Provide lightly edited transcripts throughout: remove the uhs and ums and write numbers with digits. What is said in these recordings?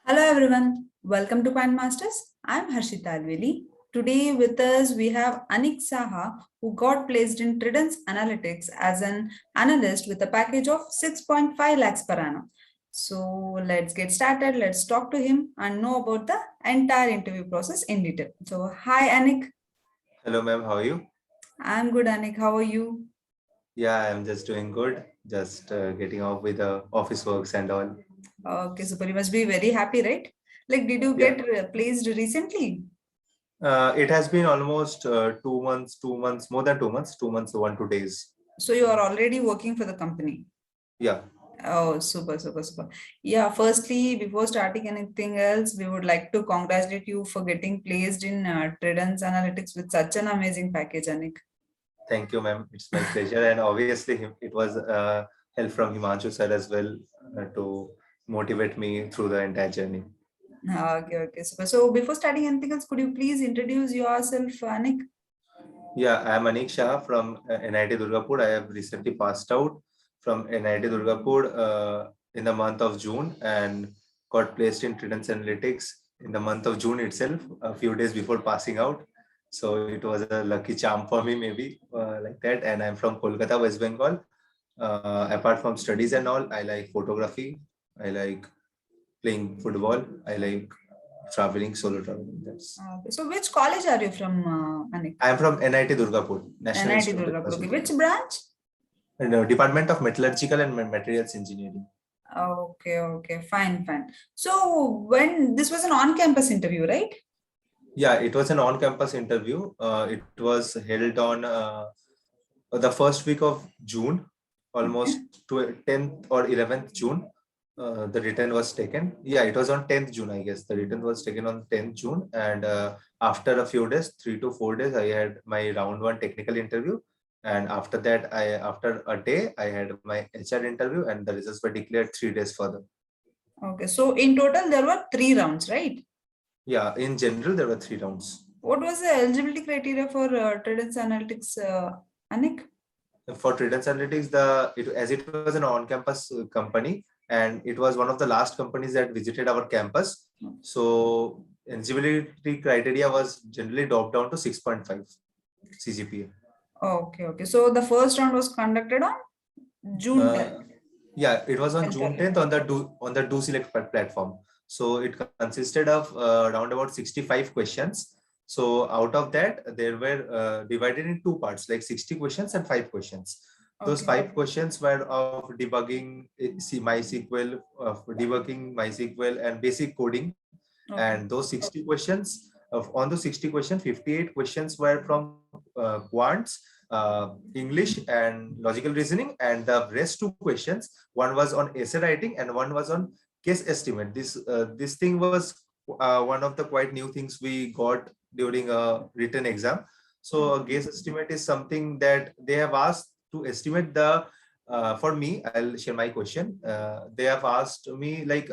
Hello everyone, welcome to Quant Masters. I'm Harshita Alveli. Today with us we have Anik Saha who got placed in Tredence Analytics as an analyst with a package of 6.5 lakhs per annum. So let's get started. Let's talk to him and know about the entire interview process in detail. So hi Anik. Hello, ma'am. How are you? I'm good Anik. How are you? Yeah, I'm just doing good. Just getting off with the office works and all. Okay, super. You must be very happy, right? Like, did you Yeah. get placed recently? It has been almost 2 months, more than 2 months, 2 months, 1 2 days. So you are already working for the company. Yeah. Oh, super, super, super. Yeah, firstly, before starting anything else, we would like to congratulate you for getting placed in Tredence Analytics with such an amazing package, Anik. Thank you, ma'am. It's my pleasure. And obviously, it was help from Himanshu sir as well to motivate me through the entire journey. Okay, okay, super. So before starting anything else, could you please introduce yourself, Anik? Yeah, I'm Anik Saha from NIT Durgapur. I have recently passed out from NIT Durgapur in the month of June and got placed in Tredence Analytics in the month of June itself, a few days before passing out. So it was a lucky charm for me, maybe like that. And I'm from Kolkata, West Bengal. Apart from studies and all, I like photography. I like playing football. I like traveling, solo traveling. That's. Okay, so which college are you from, Anik? I'm from NIT Durgapur, National NIT Institute of Durgapur. Okay, Technology. which branch? And Department of Metallurgical and Materials Engineering. Okay, okay, fine, fine. So when this was an on-campus interview, right? Yeah, it was an on-campus interview. It was held on the first week of June, Okay. almost to 10th or 11th June. The return was taken. Yeah, it was on 10th June, I guess. The return was taken on 10th June. And after a few days, 3 to 4 days, I had my round one technical interview. And after that, after a day, I had my HR interview, and the results were declared 3 days further. Okay, so in total there were three rounds, right? Yeah, in general, there were 3 rounds. What was the eligibility criteria for Tredence Analytics, Anik? For Tredence Analytics, as it was an on-campus company, and it was one of the last companies that visited our campus. So eligibility criteria was generally dropped down to 6.5 CGPA. Okay, okay. So the first round was conducted on June Uh, 10th. yeah, it was on 10th June or 10th 11th. on the Do Select platform. So it consisted of around about 65 questions. So out of that, there were divided in two parts, like 60 questions and 5 questions. Those Okay, 5 questions were of debugging MySQL, of debugging MySQL and basic coding. okay, And those 60 questions, on those 60 questions, 58 questions were from quants, English and logical reasoning, and the rest two questions, one was on essay writing and one was on case estimate. This thing was one of the quite new things we got during a written exam. So a okay, case estimate is something that they have asked to estimate the for me, I'll share my question. They have asked me like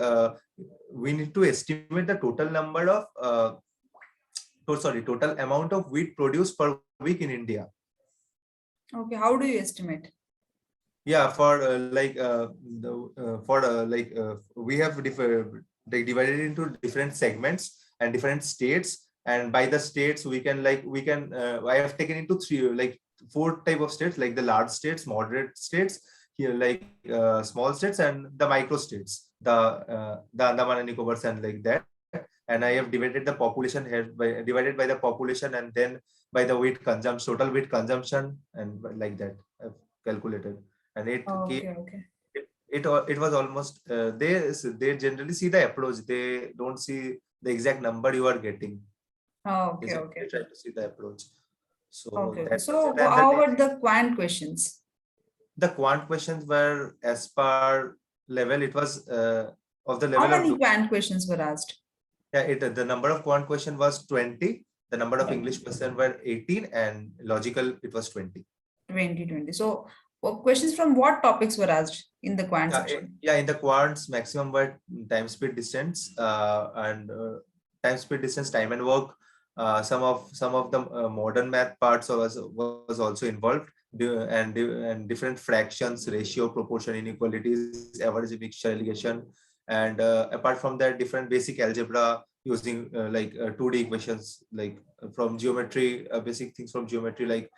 we need to estimate the total number of total amount of wheat produced per week in India. okay. How do you estimate? Yeah, for we have they divided into different segments and different states, and by the states we can I have taken into three, like four type of states, like the large states, moderate states, here like small states, and the micro states, the Andaman and Nicobars and like that. And I have divided the population here divided by the population, and then by the wheat consumption, total wheat consumption, and like that I've calculated. And it came, Okay, okay. it was almost they generally see the approach, they don't see the exact number you are getting. Okay, They okay. try to see the approach. So Okay, okay. that was So it. And how about the quant questions? the quant questions were as per level. It was of the How level of many quant questions were asked? yeah, the number of quant question was 20, the number of Okay. English question were 18, and logical it was 20. 2020. So questions from what topics were asked in the quant section? Yeah, in the quants, maximum were time, speed, distance, and time, speed, distance, time, and work. Some of the modern math parts was also involved, and different fractions, ratio, proportion, inequalities, average, mixture, allegation, And apart from that, different basic algebra using 2D equations, like from geometry, basic things from geometry, like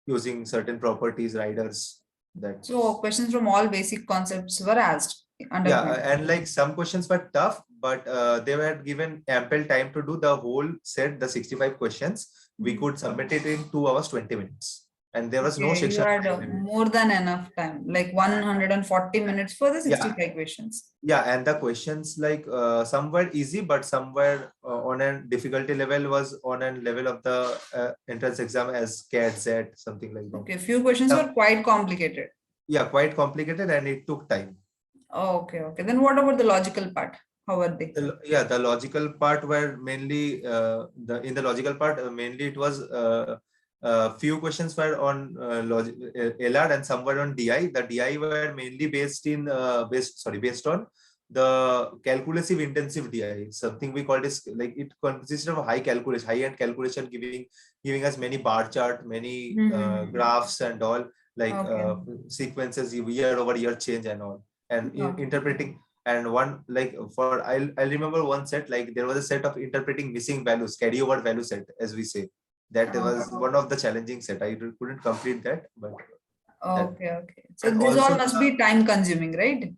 using certain properties, riders. That So questions from all basic concepts were asked under yeah, Quant. and like some questions were tough, but they were given ample time to do the whole set, the 65 questions. We could submit it in 2 hours 20 minutes, and there was no Okay, you section had time limit. more than enough time, like 140 minutes for the Yeah, 65 questions. yeah, and the questions like some were easy, but some were on a difficulty level was on a level of the entrance exam as CAT, Z, something like that. Okay, few questions were quite complicated. Yeah, quite complicated, and it took time. Okay, okay. Then what about the logical part? How are they? Yeah, the logical part were mainly the in the logical part mainly it was few questions were on LR and some were on DI. The DI were mainly based on the calculative intensive DI. Something we called is like it consists of high end calculation, giving us many bar chart, many graphs and all, like Okay. sequences year over year change and all, and Okay. interpreting. And one like for I'll remember one set, like there was a set of interpreting missing values, carry over value set, as we say. That was Okay. one of the challenging set. I couldn't complete that, but that. Okay. Okay. So And this all also must be time consuming, right?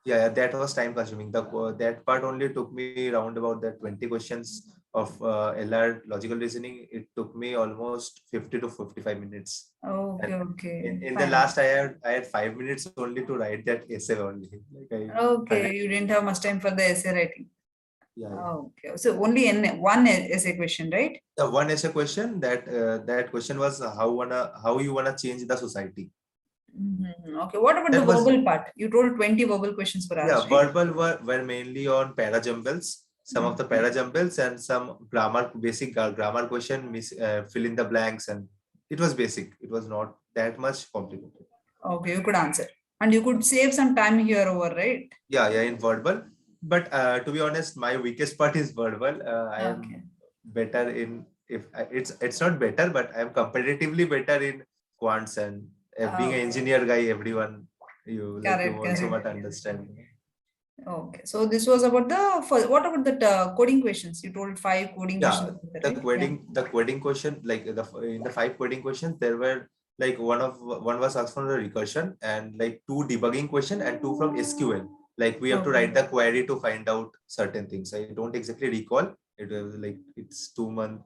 yeah, that was time consuming. That part only took me around about that 20 questions of LR logical reasoning. It took me almost 50 to 55 minutes. Okay. And Okay. in the Fine. last I had 5 minutes only to write that essay only. Like I Okay. had, You didn't have much time for the essay writing. yeah. Okay. So only in one essay question, right? The one essay question, that question was how you wanna change the society. Okay. What about the That was verbal part? You told 20 verbal questions were yeah, asked, right? verbal were mainly on parajumbles, some of the Okay. parajumbles and some basic grammar question, fill in the blanks, and it was basic. It was not that much complicated. Okay. You could answer. And you could save some time here over, right? Yeah, yeah, in verbal. But to be honest, my weakest part is verbal. I am Okay. better in if it's not better, but I am competitively better in quants, and being an Okay. engineer guy, everyone you Correct. also Correct. might understand. Okay, so this was about the first. What about the coding questions? You told five coding Yeah, questions, right? Yeah. the coding question, like in the 5 coding questions, there were like one was asked from the recursion, and like 2 debugging question and 2 from SQL. Like we have to Okay. write the query to find out certain things. I don't exactly recall. It was like it's 2 months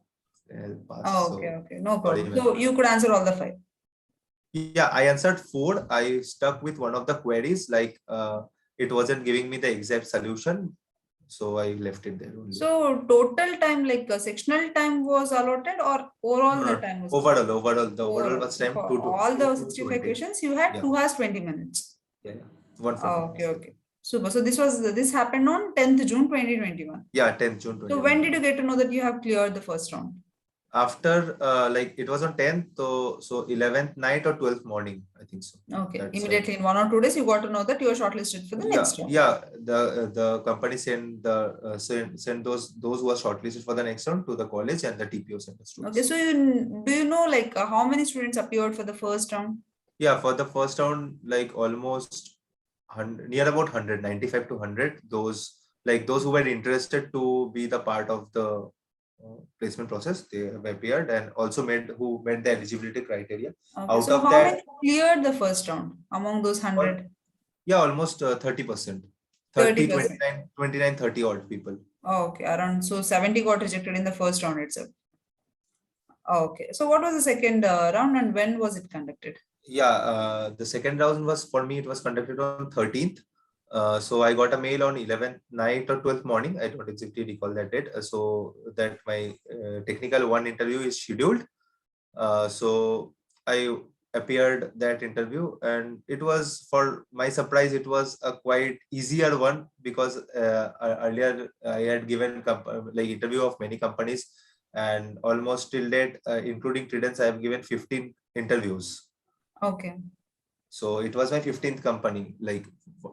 past, Okay. so Okay. No sorry, problem. man. So you could answer all the five. Yeah, I answered 4. I stuck with one of the queries, like it wasn't giving me the exact solution, so I left it there only. So total time, like sectional time was allotted, or overall No, the no, time was the overall overall was time for 2 all the to 65 20. questions? You had Yeah, 2 hours 20 minutes. yeah. 140 Okay. minutes. Okay. Super. So this happened on 10th June 2021. Yeah, 10th June So when did you 2021. get to know that you have cleared the first round? After like it was on 10th, so 11th night or 12th morning, I think so. Okay. That's Immediately in 1 or 2 days, you got to know that you are shortlisted for the yeah, next round. yeah. The company send those who are shortlisted for the next round to the college, and the TPO sent the Okay, students. so do you know like how many students appeared for the first round? Yeah, for the first round, like almost 100, near about 100, 95 to 100. Those who were interested to be the part of the placement process, they have appeared, and also who met the eligibility criteria. Okay, Out so of how that, many cleared the first round among those all, 100? yeah, almost 30%, 30, 30%. 29, 29, 30 odd people. Okay, around so 70 got rejected in the first round itself. Okay, so what was the second round and when was it conducted? Yeah, the second round was for me, it was conducted on 13th. So I got a mail on 11th night or 12th morning. I don't exactly recall that date. So that my technical one interview is scheduled. So I appeared that interview, and it was, for my surprise, it was a quite easier one, because earlier I had given like interview of many companies, and almost till date, including Tredence, I have given 15 interviews. Okay, So it was my 15th company, like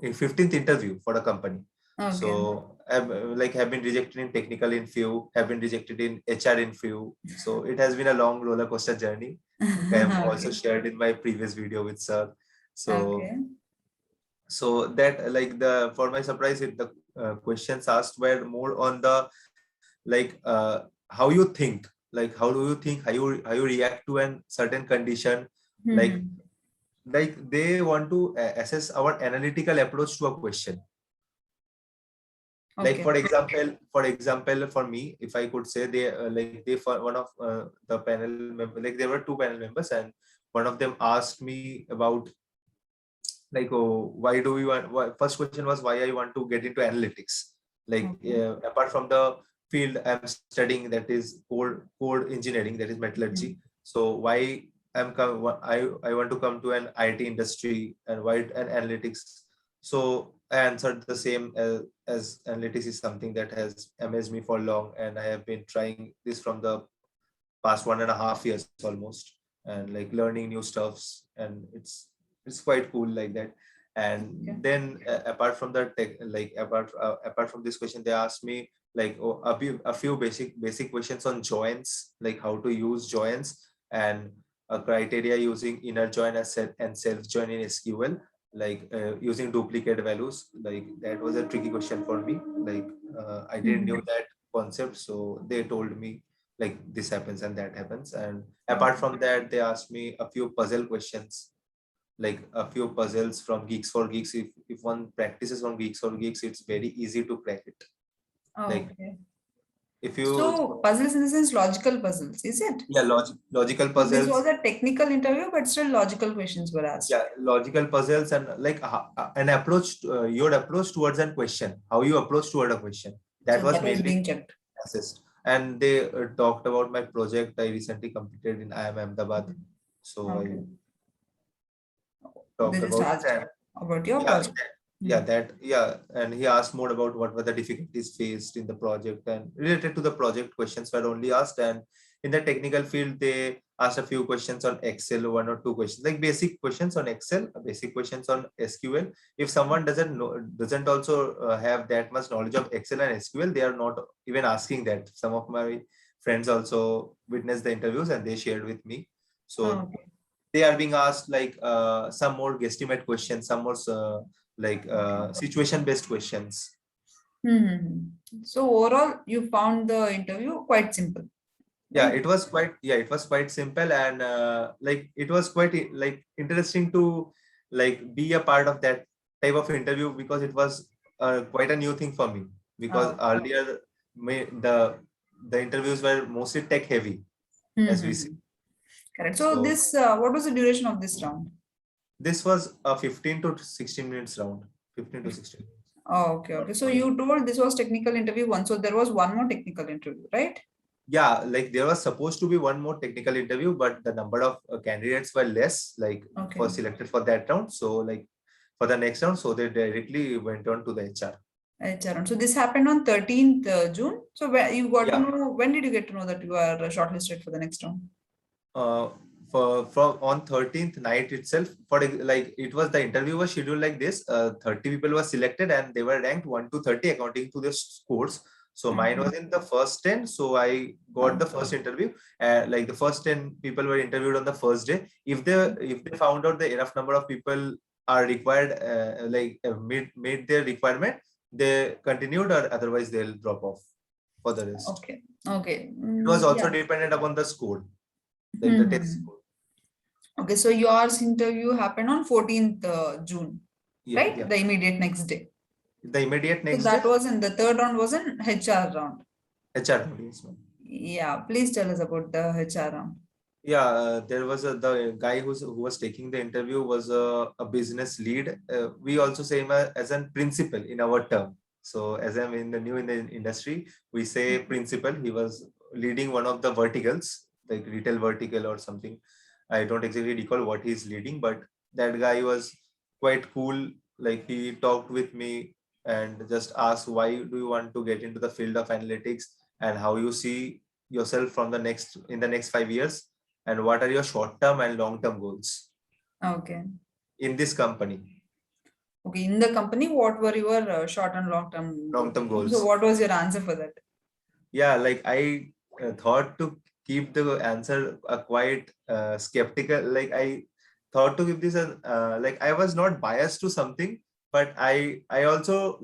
15th interview for a company. okay, So have been rejected in technical in few, have been rejected in HR in few. So it has been a long roller coaster journey. Like I have also okay, shared in my previous video with sir. So okay. So that like the for my surprise, the questions asked were more on the like how you think, like how do you think, how you react to an certain condition, like Hmm. they want to assess our analytical approach to a question. Like Okay. for example, for me, if I could say, they like they for one of the panel member, like there were two panel members, and one of them asked me about like, oh, why do we want, first question was why I want to get into analytics, like Okay. apart from the field I'm studying, that is code engineering, that is metallurgy. Hmm. So why I want to come to an IT industry, and why an analytics. So I answered the same, as analytics is something that has amazed me for long, and I have been trying this from the past 1.5 years almost, and like learning new stuffs, and it's quite cool like that. And Okay. then apart from the tech, like apart from this question, they asked me like, oh, a few basic questions on joins, like how to use joins, and a criteria using inner join and self join in SQL, like using duplicate values. Like that was a tricky question for me, like I didn't Hmm. knew that concept, so they told me like this happens and that happens. And apart Okay. from that, they asked me a few puzzle questions, like a few puzzles from Geeks for Geeks. If one practices on Geeks for Geeks, it's very easy to crack it. Like Okay. if you, So puzzles in the sense logical puzzles, is it? yeah, logical So this puzzles. was a technical interview, but still logical questions were asked. Yeah, logical puzzles, and like an approach, your approach towards a question, how you approach toward a question, that So was that was mainly being checked. assessed. And they talked about my project I recently completed in IIM Ahmedabad. So I Okay. They talked just about asked it. about your Yeah, project. yeah, Hmm. and he asked more about what were the difficulties faced in the project, and related to the project questions were only asked. And in the technical field, they asked a few questions on Excel, one or two questions, like basic questions on Excel, basic questions on SQL. If someone doesn't also have that much knowledge of Excel and SQL, they are not even asking that. Some of my friends also witnessed the interviews, and they shared with me. So Okay. they are being asked like some more guesstimate questions, some more like Okay. situation based questions. Hmm. So overall, you found the interview quite simple, Yeah, right? it was quite simple, and like it was quite like interesting to like be a part of that type of interview, because it was quite a new thing for me, because Oh. earlier the interviews were mostly tech heavy, as we see. Hmm. Correct. So So this, what was the duration of this round? this was a 15 to 16 minutes round, 15 to 16 minutes. Oh, okay, Not okay. So more than. you told this was technical interview one. So there was one more technical interview, right? Yeah, like there was supposed to be one more technical interview, but the number of candidates were less, like Okay. for selected for that round. So like for the next round, so they directly went on to the HR. HR round. So this happened on 13th June. So where you got to Yeah. know, when did you get to know that you are shortlisted for the next round? uh, from on 13th night itself, like it was, the interview was scheduled like this. 30 people were selected, and they were ranked 1 to 30 according to their scores. So mine Okay. was in the first 10, so I got the Oh, first interview. Like the first 10 people were interviewed on the first day. If they found out the enough number of people are required, made their requirement, they continued, or otherwise they'll drop off for the rest. okay. Okay. It was also Yeah. dependent upon the score, like the test Hmm. score. Okay. So yours interview happened on 14th June, Yeah, right? yeah. The immediate next day. The immediate So next day, that was in the third round was an HR round. HR round, yes, ma'am. Yeah. Please tell us about the HR round. Yeah, there was the guy who was taking the interview was a business lead. We also say him as a principal in our term. So as I'm in the industry, we say principal. He was leading one of the verticals, like retail vertical or something. I don't exactly recall what he's leading, but that guy was quite cool. Like he talked with me and just asked, why do you want to get into the field of analytics, and how you see yourself from the next in the next 5 years, and what are your short term and long term goals Okay. in this company. Okay. In the company, what were your short and long term Long goals? term So goals. what was your answer for that? Yeah, like I thought to keep the answer quite skeptical. Like I thought to give this like I was not biased to something, but I also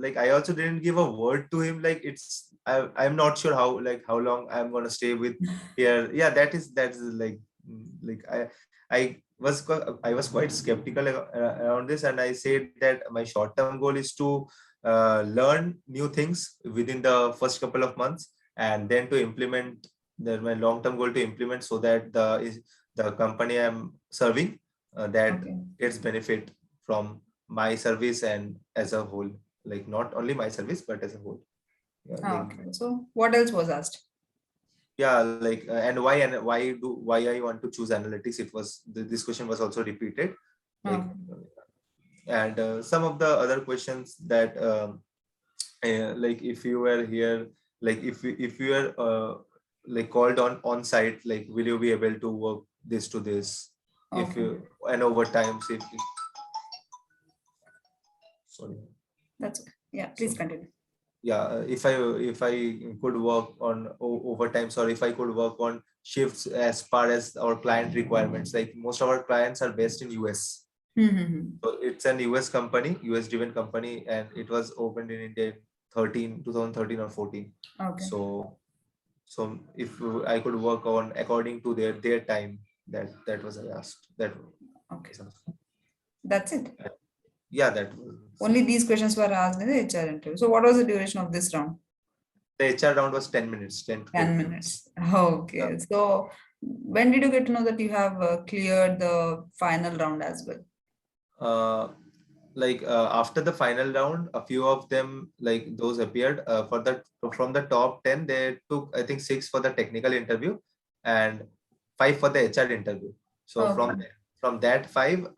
didn't give a word to him, like I'm not sure how long I'm gonna stay with here. Yeah, that's like like I was quite skeptical around this, and I said that my short-term goal is to learn new things within the first couple of months, and then to implement my long-term goal to implement, so that the company I'm serving that Okay. gets benefit from my service and as a whole, like not only my service but as a whole. Yeah, Ah, okay. So what else was asked? and why I want to choose analytics. This question was also repeated, like, Okay. and some of the other questions that like if you were here, like if you are like called on site, like will you be able to work this to this, if Okay. you and overtime, if sorry. That's okay. Yeah, please So continue. yeah, if I could work on overtimes, or if I could work on shifts as far as our client requirements, like most of our clients are based in US. Mm-hmm. So it's an US company, US driven company, and it was opened in India in 2013 or 14. Okay. So if I could work on according to their time, that was asked. That Okay. was asked. That's it. Yeah, that was Only these questions were asked in the HR interview. So what was the duration of this round? the HR round was 10 minutes, 10 to 10 12 minutes. minutes. Okay. So when did you get to know that you have cleared the final round as well? uh, after the final round, a few of them, like those appeared for the from the top 10, they took I think 6 for the technical interview and 5 for the HR interview. So Okay. from that 5,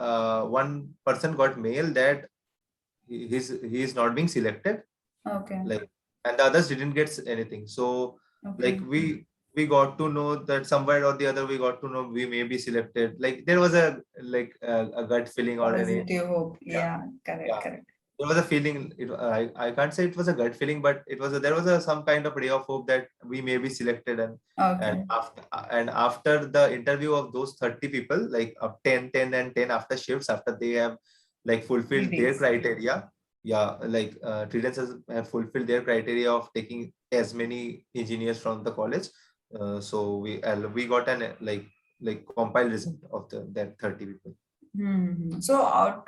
one person got mail that he is not being selected, Okay. like, and the others didn't get anything. So like Okay. we got to know that somewhere or the other we got to know we may be selected, like there was a gut feeling or any. Positive hope. Yeah, Yeah. Correct. yeah, Correct. there was a feeling. I can't say it was a gut feeling, but there was some kind of ray of hope that we may be selected. And Okay. after the interview of those 30 people, like 10 10 and 10 after shifts, after they have like fulfilled their Meetings. criteria. Yeah, like Tredence have fulfilled their criteria of taking as many engineers from the college. So we got an like compiled result of that 30 people. So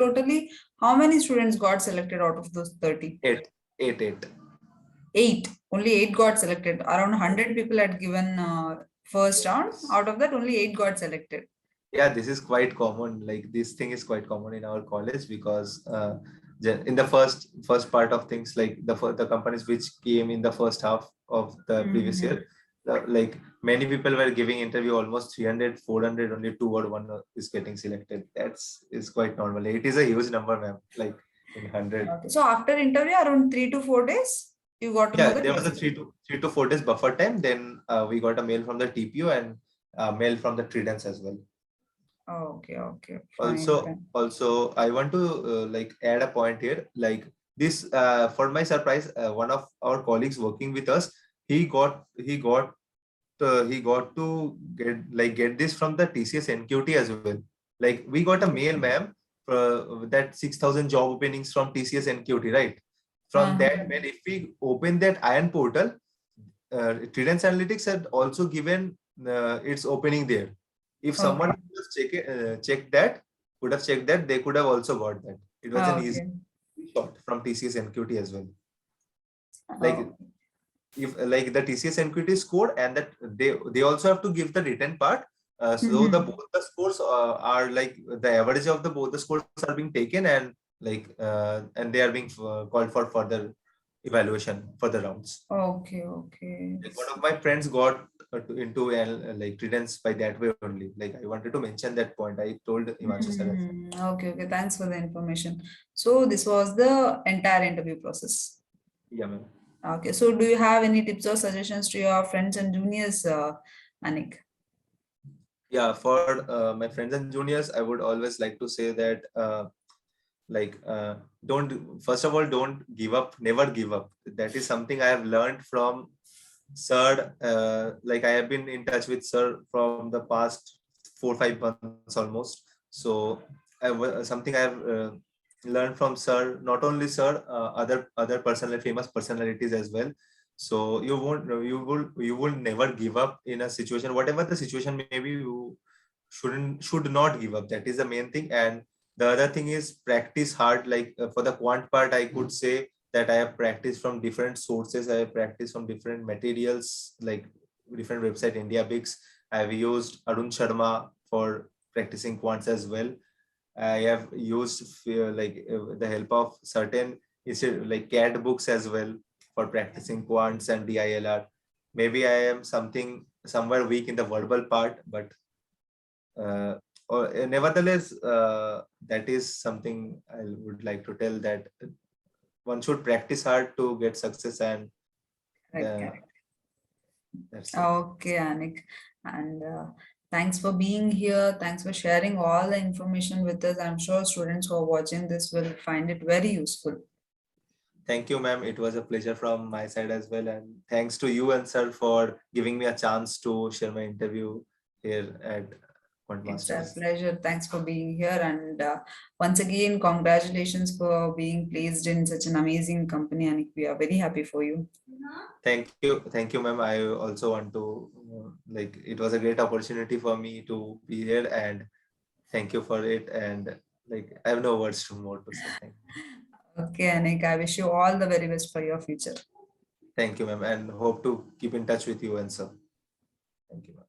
totally, how many students got selected out of those 30? Eight, eight. Eight. Only eight got selected. Around 100 people had given first round. Yes. Out of that, only eight got selected. Yeah, this is quite common. Like this thing is quite common in our college because in the first part of things, like the companies which came in the first half of the previous Mm-hmm. year, like many people were giving interview almost 300, 400, only two or one is getting selected. That's is quite normal. It is a huge number, ma'am. Like in 100. Okay. So after interview, around 3 to 4 days, you got to know Yeah, that there you are was a selected. 3 to 4 days buffer time. Then we got a mail from the TPO and mail from the Tredence as well. Okay. Okay. Fine. also Fine. also I want to like add a point here, like this for my surprise, one of our colleagues working with us, he got to get this from the TCS NQT as well. Like we got a mail, ma'am, that 6,000 job openings from TCS NQT, right? From Uh-huh. that mail, if we open that iron portal, Tredence Analytics had also given its opening there. If someone Okay. would have checked that, they could have also got that. It was an easy Okay. shot from TCS NQT as well. Like Oh. if like the TCS NQT score, and that they also have to give the written part. So the Mhm. both the scores are like the average of the both the scores are being taken, and they are being called for further evaluation for the rounds. Okay. Okay. Like one of my friends got into like Tredence by that way only. Like I wanted to mention that point. I told Imanshu sir as well. Okay. Okay. Thanks for the information. So this was the entire interview process. Yeah, ma'am. Okay. So do you have any tips or suggestions to your friends and juniors, Anik? Yeah, for my friends and juniors, I would always like to say that like don't first of all don't give up, never give up. That is something I have learned from sir. Like I have been in touch with sir from the past 4 5 months almost. So something I have learn from sir, not only sir, other personal famous personalities as well. So you will never give up in a situation, whatever the situation may be. You should not give up. That is the main thing. And the other thing is practice hard. Like for the quant part, I could say that I have practiced from different sources. I have practiced from different materials, like different website, India Bigs. I have used Arun Sharma for practicing quants as well. I have used the help of certain like CAD books as well for practicing quants and DILR. Maybe I am somewhere weak in the verbal part, but uh, nevertheless, that is something I would like to tell, that one should practice hard to get success, and Correct, uh, correct. that's it. Okay, Anik. And thanks for being here. Thanks for sharing all the information with us. I'm sure students who are watching this will find it very useful. Thank you, ma'am. It was a pleasure from my side as well. And thanks to you and sir for giving me a chance to share my interview here at Quant It's our Masters. pleasure. Thanks for being here. And once again, congratulations for being placed in such an amazing company. And we are very happy for you. Thank you, ma'am. I also want to like, it was a great opportunity for me to be here, and thank you for it. And like, I have no words to more to say. Okay, Anik, I wish you all the very best for your future. Thank you, ma'am, and hope to keep in touch with you and sir. Thank you, ma'am.